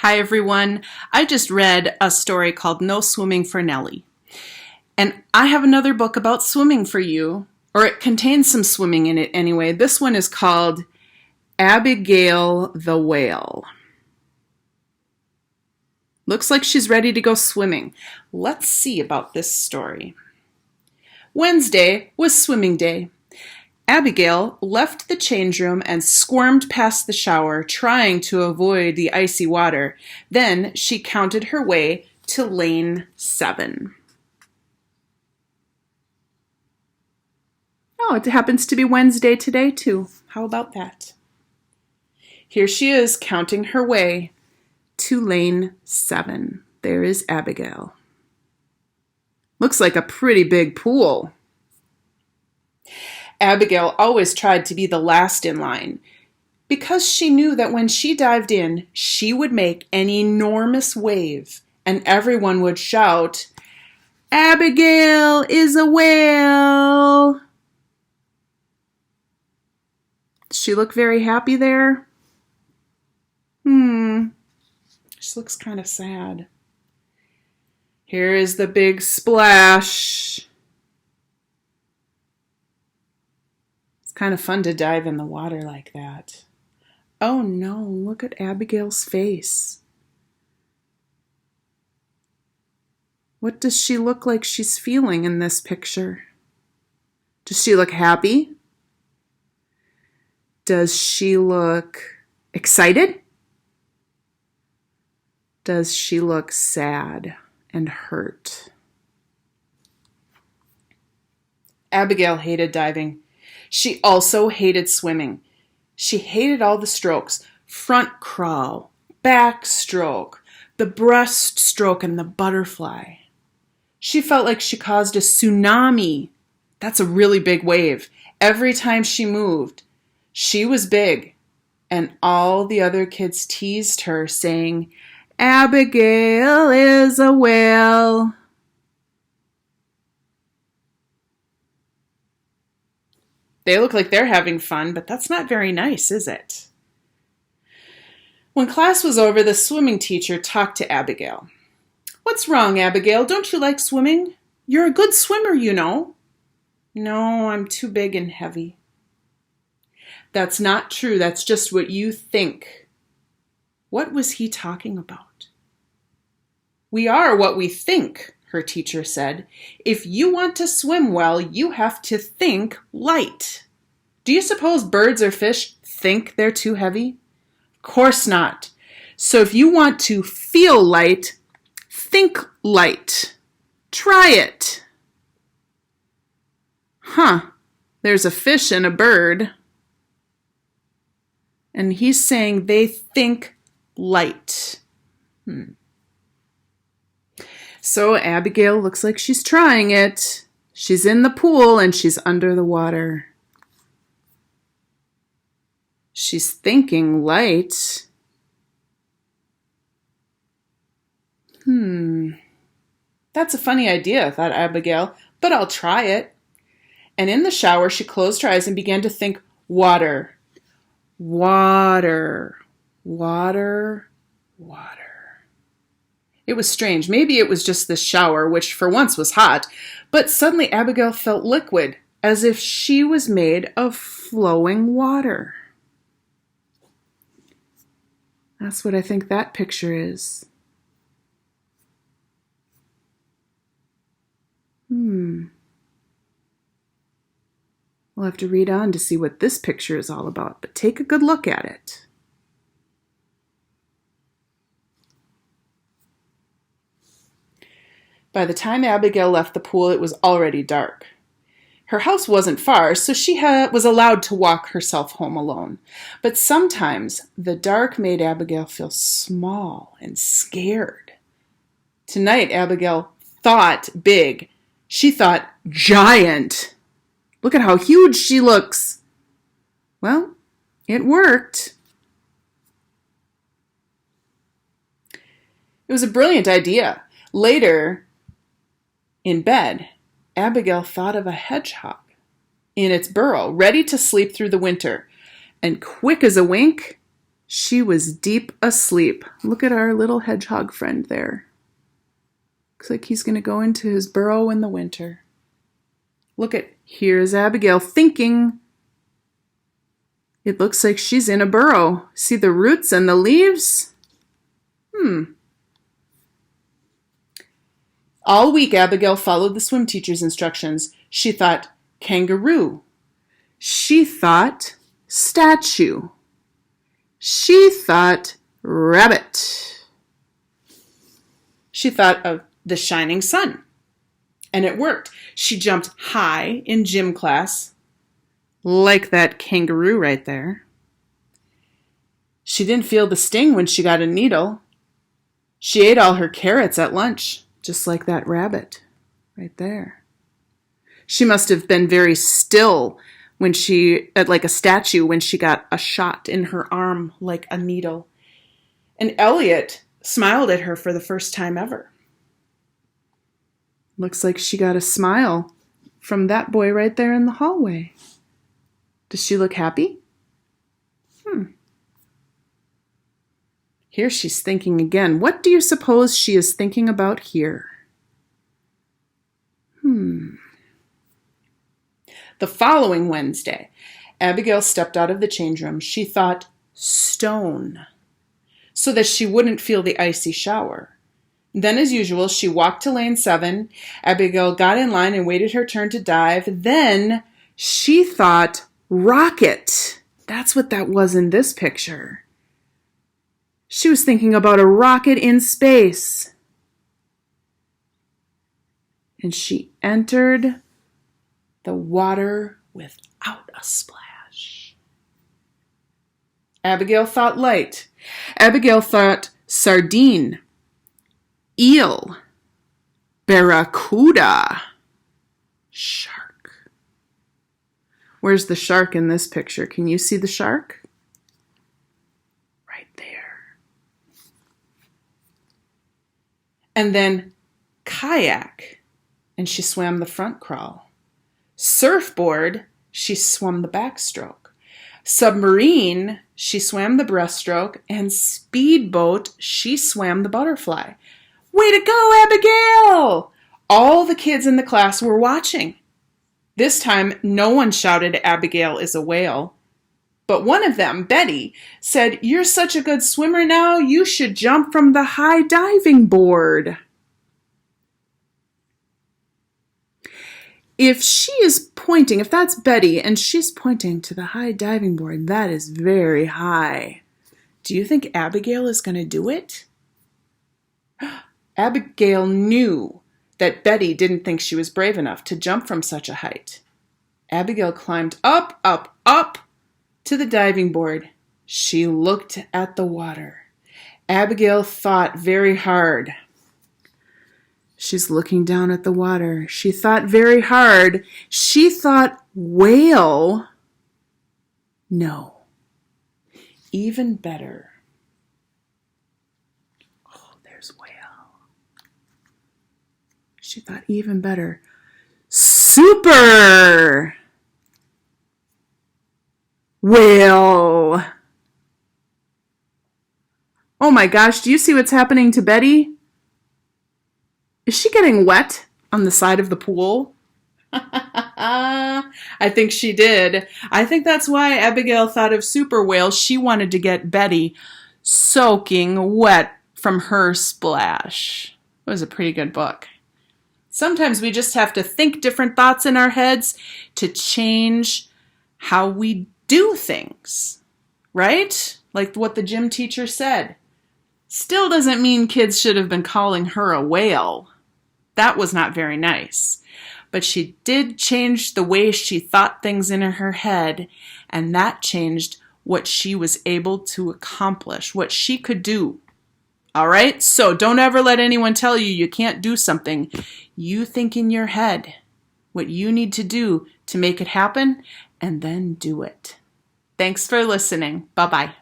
Hi everyone. I just read a story called No Swimming for Nellie. And I have another book about swimming for you, or it contains some swimming in it anyway. This one is called Abigail the Whale. Looks like she's ready to go swimming. Let's see about this story. Wednesday was swimming day. Abigail left the change room and squirmed past the shower, trying to avoid the icy water. Then she counted her way to lane 7. Oh, it happens to be Wednesday today, too. How about that? Here she is, counting her way to lane 7. There is Abigail. Looks like a pretty big pool. Abigail always tried to be the last in line because she knew that when she dived in, she would make an enormous wave and everyone would shout, "Abigail is a whale!" Does she look very happy there? She looks kind of sad. Here is the big splash. Kind of fun to dive in the water like that. Oh no, look at Abigail's face. What does she look like she's feeling in this picture? Does she look happy? Does she look excited? Does she look sad and hurt? Abigail hated diving. She also hated swimming. She hated all the strokes: front crawl, back stroke, the breaststroke, and the butterfly. She felt like she caused a tsunami. That's a really big wave. Every time she moved, she was big, and all the other kids teased her, saying, "Abigail is a whale." They look like they're having fun, but that's not very nice, is it? When class was over, the swimming teacher talked to Abigail. "What's wrong, Abigail? Don't you like swimming? You're a good swimmer, you know." "No, I'm too big and heavy." "That's not true. That's just what you think." What was he talking about? "We are what we think," her teacher said. "If you want to swim well, you have to think light. Do you suppose birds or fish think they're too heavy? Of course not. So if you want to feel light, think light. Try it." There's a fish and a bird. And he's saying they think light. So Abigail looks like she's trying it. She's in the pool and she's under the water. She's thinking light. That's a funny idea, thought Abigail, but I'll try it. And in the shower, she closed her eyes and began to think water. Water, water, water. It was strange. Maybe it was just the shower, which for once was hot, but suddenly Abigail felt liquid, as if she was made of flowing water. That's what I think that picture is. We'll have to read on to see what this picture is all about, but take a good look at it. By the time Abigail left the pool, it was already dark. Her house wasn't far, so she was allowed to walk herself home alone. But sometimes the dark made Abigail feel small and scared. Tonight, Abigail thought big. She thought giant. Look at how huge she looks. Well, it worked. It was a brilliant idea. Later, in bed, Abigail thought of a hedgehog in its burrow, ready to sleep through the winter. And quick as a wink, She was deep asleep. Look at our little hedgehog friend there. Looks like he's going to go into his burrow in the winter. Look at, here's Abigail thinking. It looks like she's in a burrow. See the roots and the leaves? All week, Abigail followed the swim teacher's instructions. She thought kangaroo. She thought statue. She thought rabbit. She thought of the shining sun. And it worked. She jumped high in gym class, like that kangaroo right there. She didn't feel the sting when she got a needle. She ate all her carrots at lunch, just like that rabbit right there. She must have been very still when like a statue, when she got a shot in her arm like a needle. And Elliot smiled at her for the first time ever. Looks like she got a smile from that boy right there in the hallway. Does she look happy? Here she's thinking again. What do you suppose she is thinking about here? The following Wednesday, Abigail stepped out of the change room. She thought stone, so that she wouldn't feel the icy shower. Then, as usual, she walked to lane 7. Abigail got in line and waited her turn to dive. Then she thought rocket. That's what that was in this picture. She was thinking about a rocket in space. And she entered the water without a splash. Abigail thought light. Abigail thought sardine, eel, barracuda, shark. Where's the shark in this picture? Can you see the shark? Right there. And then kayak, and she swam the front crawl. Surfboard, she swam the backstroke. Submarine, she swam the breaststroke. And speedboat, she swam the butterfly. Way to go, Abigail! All the kids in the class were watching. This time, no one shouted, Abigail is a whale. But one of them, Betty, said, you're such a good swimmer now, you should jump from the high diving board. If she is pointing, if that's Betty, and she's pointing to the high diving board, that is very high. Do you think Abigail is going to do it? Abigail knew that Betty didn't think she was brave enough to jump from such a height. Abigail climbed up, up, up to the diving board. She looked at the water. Abigail thought very hard. She's looking down at the water. She thought very hard. She thought whale. No. Even better. Oh, there's whale. She thought even better. Super whale. Oh my gosh, do you see what's happening to Betty? Is she getting wet on the side of the pool? I think she did. I think that's why Abigail thought of super whale. She wanted to get Betty soaking wet from her splash. It was a pretty good book. Sometimes we just have to think different thoughts in our heads to change how we do things, right? Like what the gym teacher said. Still doesn't mean kids should have been calling her a whale. That was not very nice. But she did change the way she thought things in her head, and that changed what she was able to accomplish, what she could do. All right? So don't ever let anyone tell you can't do something. You think in your head what you need to do to make it happen, and then do it. Thanks for listening. Bye-bye.